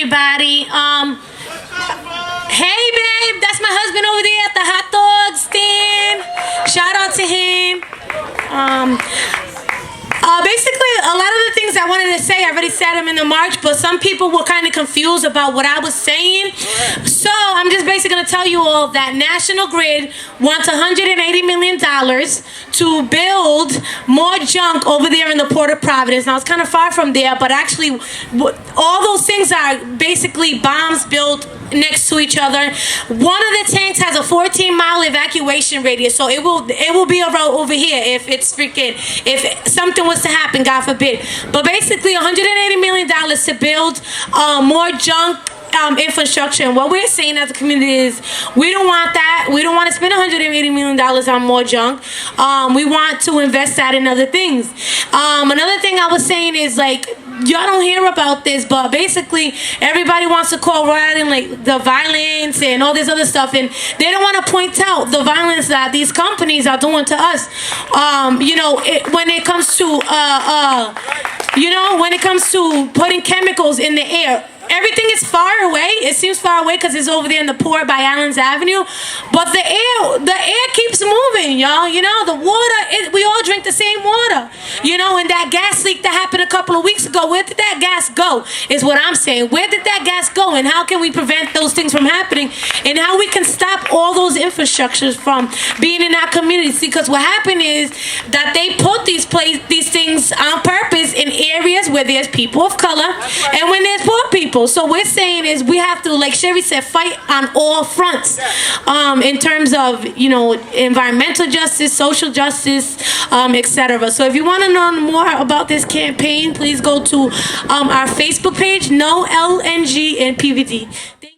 everybody. Hey, babe, that's my husband over there at the hot dog stand. Shout out to him. Basically, a lot of the things I wanted to say, I already said them in the march, but some people were kind of confused about what I was saying. So I'm just basically going to tell you all that National Grid wants $180 million to build more junk over there in the Port of Providence. Now, it's kind of far from there, but actually, all those things are basically bombs built next to each other. One of the tanks has a 14-mile evacuation radius, so it will be around over here if something was to happen, God forbid. But basically, $180 million to build more junk infrastructure. And what we're saying as a community is we don't want that. We don't want to spend $180 million on more junk. We want to invest that in other things. Another thing I was saying is, like, y'all don't hear about this, but basically everybody wants to call right in, like, the violence and all this other stuff, and they don't want to point out the violence that these companies are doing to us. When it comes to when it comes to putting chemicals in the air. Everything is far away. It seems far away because it's over there in the port by Allen's Avenue. But the air keeps moving, y'all. The water, we all drink the same water. And that gas leak that happened a couple of weeks ago, where did that gas go is what I'm saying. Where did that gas go, and how can we prevent those things from happening, and how we can stop all those infrastructures from being in our communities? Because what happened is that they put these things on purpose in areas where there's people of color and when there's poor people. So we're saying is we have to, like Sherry said, fight on all fronts in terms of, environmental justice, social justice, etc. So if you want to know more about this campaign, please go to our Facebook page, No LNG and PVD.